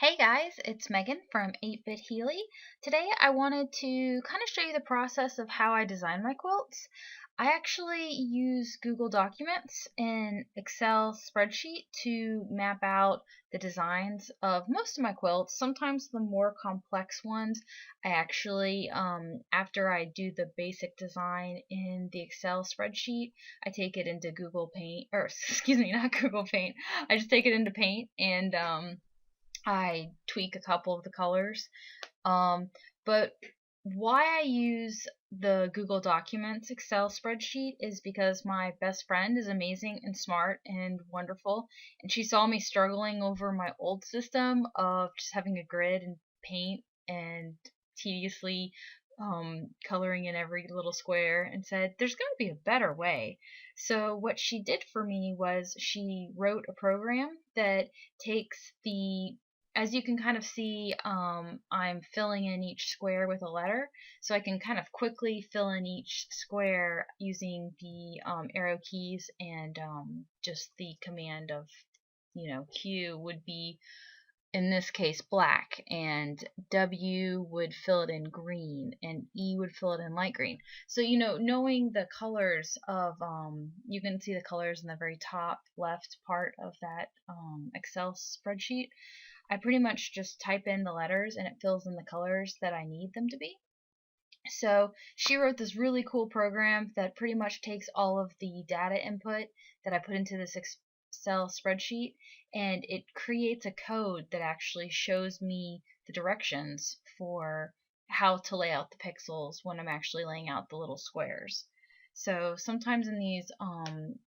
Hey guys, it's Megan from 8-Bit Healy. Today I wanted to kind of show you the process of how I design my quilts. I actually use Google Documents and Excel spreadsheet to map out the designs of most of my quilts. Sometimes the more complex ones, I actually, after I do the basic design in the Excel spreadsheet, I take it into Google Paint, or excuse me, not Google Paint. I just take it into Paint and I tweak a couple of the colors. But why I use the Google Documents Excel spreadsheet is because my best friend is amazing and smart and wonderful, and she saw me struggling over my old system of just having a grid and paint and tediously coloring in every little square, and said, there's got to be a better way. So what she did for me was she wrote a program that takes the, as you can kind of see, I'm filling in each square with a letter, so I can kind of quickly fill in each square using the arrow keys, and just the command of, Q would be, in this case, black, and W would fill it in green, and E would fill it in light green. So, knowing the colors of, you can see the colors in the very top left part of that Excel spreadsheet. I pretty much just type in the letters and it fills in the colors that I need them to be. So she wrote this really cool program that pretty much takes all of the data input that I put into this Excel spreadsheet, and it creates a code that actually shows me the directions for how to lay out the pixels when I'm actually laying out the little squares. So sometimes in these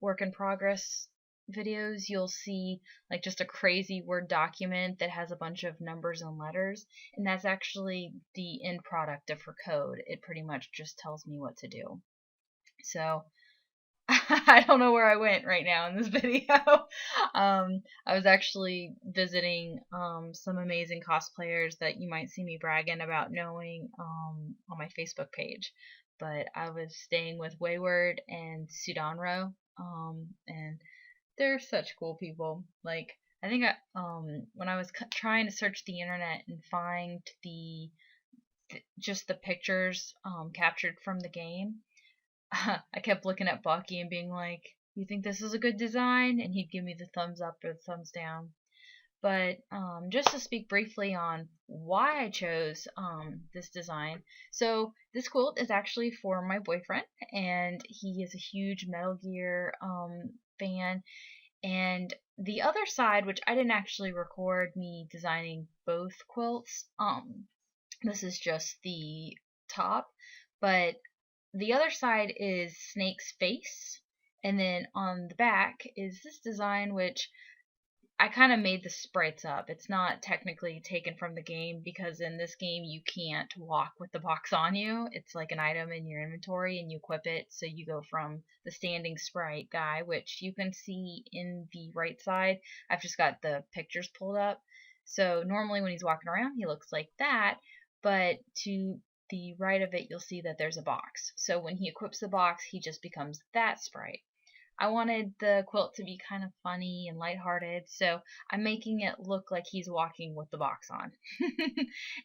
work in progress videos, you'll see like just a crazy Word document that has a bunch of numbers and letters, and that's actually the end product of her code. It pretty much just tells me what to do. So I don't know where I went right now in this video. I was actually visiting some amazing cosplayers that you might see me bragging about knowing on my Facebook page. But I was staying with Wayward and Sudanro, and they're such cool people. Like, I think when I was trying to search the internet and find just the pictures captured from the game, I kept looking at Bucky and being like, "You think this is a good design?" And he'd give me the thumbs up or the thumbs down. But just to speak briefly on why I chose this design. So this quilt is actually for my boyfriend, and he is a huge Metal Gear fan. And the other side, which I didn't actually record me designing both quilts, this is just the top, but the other side is Snake's face, and then on the back is this design, which I kind of made the sprites up. It's not technically taken from the game, because in this game you can't walk with the box on you. It's like an item in your inventory and you equip it, so you go from the standing sprite guy, which you can see in the right side. I've just got the pictures pulled up. So normally when he's walking around he looks like that, but to the right of it you'll see that there's a box. So when he equips the box he just becomes that sprite. I wanted the quilt to be kind of funny and lighthearted, so I'm making it look like he's walking with the box on.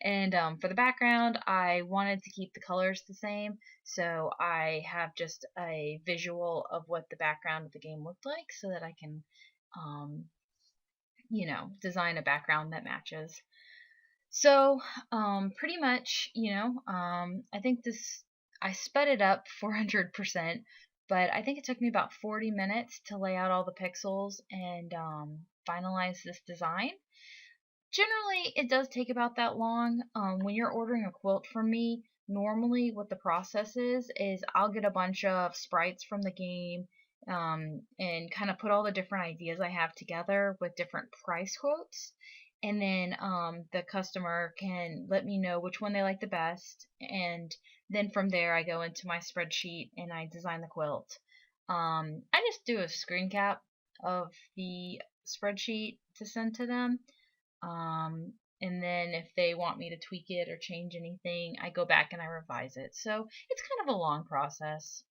And for the background, I wanted to keep the colors the same, so I have just a visual of what the background of the game looked like, so that I can, design a background that matches. So, pretty much, I think I sped it up 400%, but I think it took me about 40 minutes to lay out all the pixels and finalize this design. Generally, it does take about that long. When you're ordering a quilt from me, normally what the process is I'll get a bunch of sprites from the game, and kind of put all the different ideas I have together with different price quotes. And then the customer can let me know which one they like the best. And then from there, I go into my spreadsheet and I design the quilt. I just do a screen cap of the spreadsheet to send to them. And then if they want me to tweak it or change anything, I go back and I revise it. So it's kind of a long process.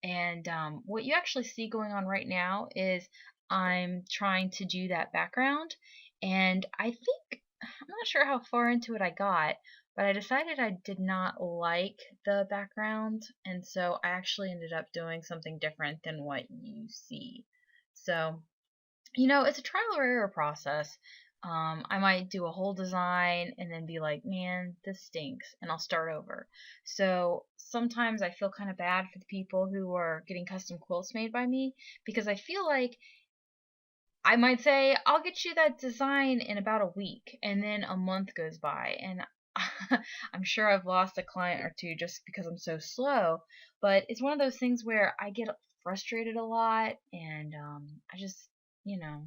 And what you actually see going on right now is I'm trying to do that background. And I think I'm not sure how far into it I got, but I decided I did not like the background, and so I actually ended up doing something different than what you see. So, it's a trial or error process. I might do a whole design and then be like, man, this stinks, and I'll start over. So sometimes I feel kind of bad for the people who are getting custom quilts made by me because I feel like I might say, I'll get you that design in about a week, and then a month goes by, and I'm sure I've lost a client or two just because I'm so slow. But it's one of those things where I get frustrated a lot, and I just, you know,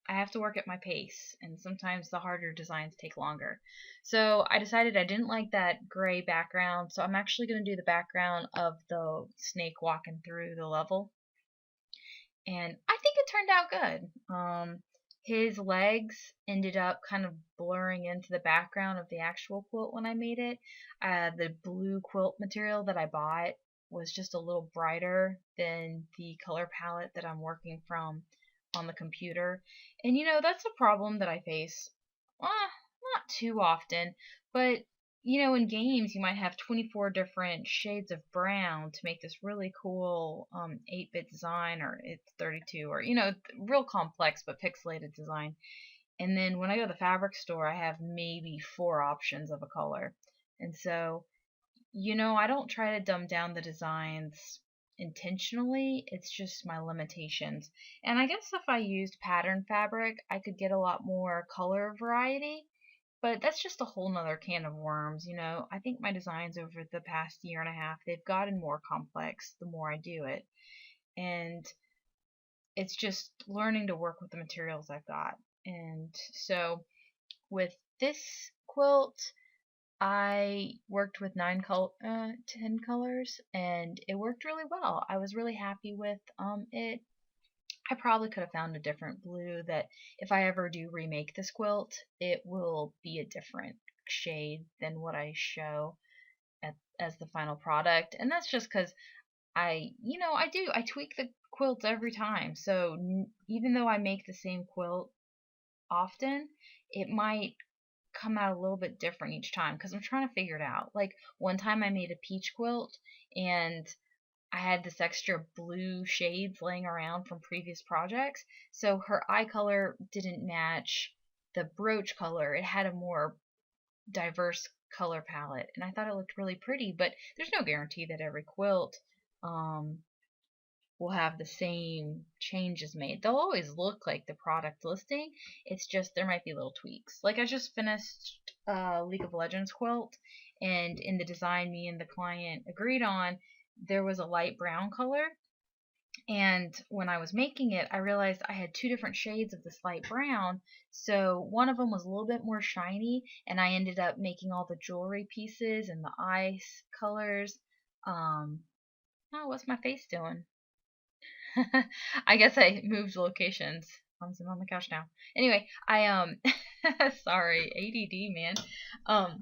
I have to work at my pace, and sometimes the harder designs take longer. So I decided I didn't like that gray background, so I'm actually going to do the background of the snake walking through the level, and I think it turned out good. His legs ended up kind of blurring into the background of the actual quilt when I made it. The blue quilt material that I bought was just a little brighter than the color palette that I'm working from on the computer. And that's a problem that I face. Not too often, but in games you might have 24 different shades of brown to make this really cool 8-bit design, or it's 32, or real complex but pixelated design. And then when I go to the fabric store, I have maybe 4 options of a color. And so, I don't try to dumb down the designs intentionally. It's just my limitations. And I guess if I used pattern fabric, I could get a lot more color variety, but that's just a whole nother can of worms. I think my designs over the past year and a half, they've gotten more complex the more I do it. And it's just learning to work with the materials I've got. And so with this quilt, I worked with 10 colors, and it worked really well. I was really happy with it. I probably could have found a different blue that if I ever do remake this quilt, it will be a different shade than what I show as the final product. And that's just because I tweak the quilts every time. So even though I make the same quilt often, it might come out a little bit different each time because I'm trying to figure it out. Like one time I made a peach quilt, and I had this extra blue shades laying around from previous projects, so her eye color didn't match the brooch color. It had a more diverse color palette, and I thought it looked really pretty, but there's no guarantee that every quilt um, will have the same changes made. They'll always look like the product listing. It's just there might be little tweaks. Like I just finished League of Legends quilt, and in the design me and the client agreed on, there was a light brown color. And when I was making it, I realized I had 2 different shades of this light brown. So one of them was a little bit more shiny, and I ended up making all the jewelry pieces and the ice colors. Oh, what's my face doing? I guess I moved locations. I'm sitting on the couch now. Anyway, sorry, ADD, man.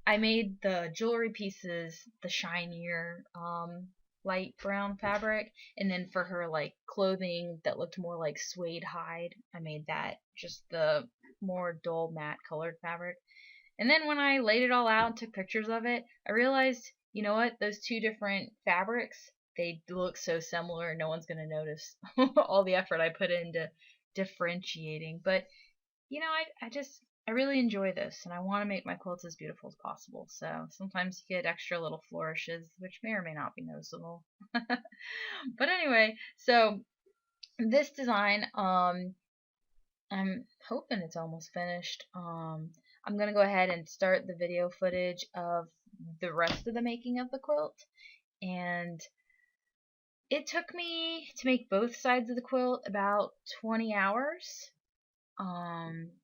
I made the jewelry pieces the shinier light brown fabric, and then for her like clothing that looked more like suede hide, I made that just the more dull matte colored fabric. And then when I laid it all out and took pictures of it, I realized, you know what, those 2 different fabrics, they look so similar, no one's going to notice all the effort I put into differentiating. But, I really enjoy this, and I want to make my quilts as beautiful as possible. So sometimes you get extra little flourishes, which may or may not be noticeable. But anyway, so this design, I'm hoping it's almost finished. I'm going to go ahead and start the video footage of the rest of the making of the quilt. And it took me to make both sides of the quilt about 20 hours.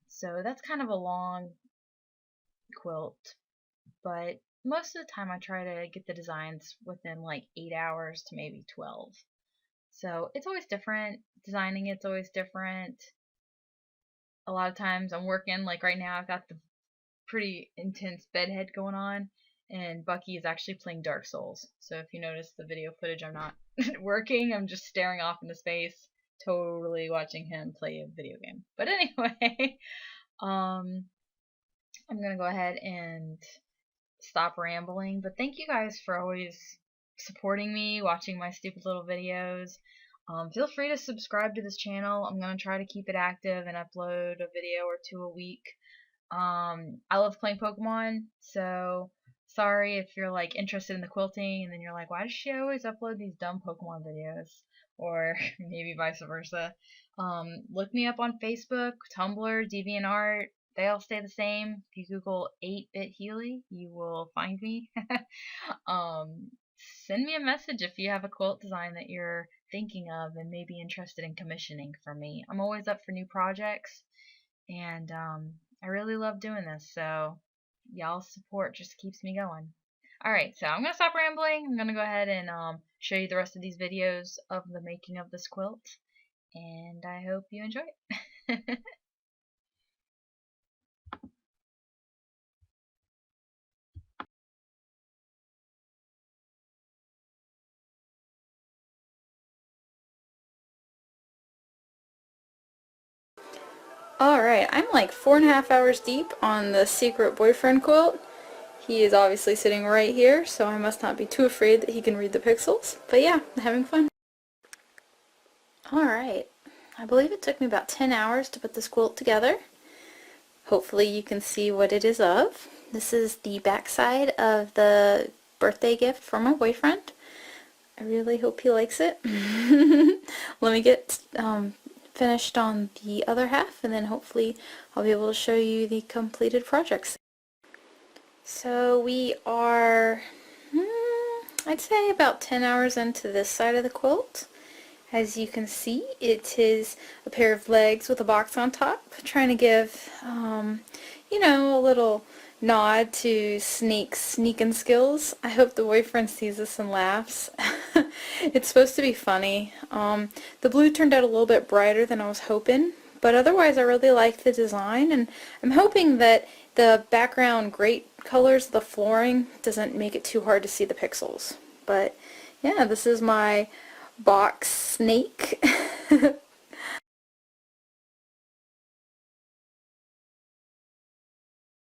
So that's kind of a long quilt, but most of the time I try to get the designs within like 8 hours to maybe 12. So it's always different. Designing it's always different. A lot of times I'm working, like right now I've got the pretty intense bedhead going on, and Bucky is actually playing Dark Souls. So if you notice the video footage, I'm not working, I'm just staring off into space, totally watching him play a video game. But anyway, I'm gonna go ahead and stop rambling, but thank you guys for always supporting me, watching my stupid little videos. Feel free to subscribe to this channel. I'm gonna try to keep it active and upload a video or two a week. I love playing Pokemon, so sorry if you're like interested in the quilting and then you're like, why does she always upload these dumb Pokemon videos? Or maybe vice versa. Look me up on Facebook, Tumblr, DeviantArt. They all stay the same. If you Google 8-Bit Healy, you will find me. um, Send me a message if you have a quilt design that you're thinking of and may be interested in commissioning from me. I'm always up for new projects, and I really love doing this, so y'all's support just keeps me going. Alright, so I'm going to stop rambling. I'm going to go ahead and show you the rest of these videos of the making of this quilt, and I hope you enjoy it. Alright, I'm like 4.5 hours deep on the secret boyfriend quilt. He is obviously sitting right here, so I must not be too afraid that he can read the pixels. But yeah, I'm having fun. Alright, I believe it took me about 10 hours to put this quilt together. Hopefully you can see what it is of. This is the backside of the birthday gift from my boyfriend. I really hope he likes it. Let me get finished on the other half, and then hopefully I'll be able to show you the completed projects. So we are, I'd say about 10 hours into this side of the quilt. As you can see, it is a pair of legs with a box on top, trying to give, you know, a little nod to Snake's sneaking skills. I hope the boyfriend sees this and laughs. It's supposed to be funny. The blue turned out a little bit brighter than I was hoping, but otherwise I really like the design, and I'm hoping that the background great colors of the flooring doesn't make it too hard to see the pixels. But yeah, this is my box snake.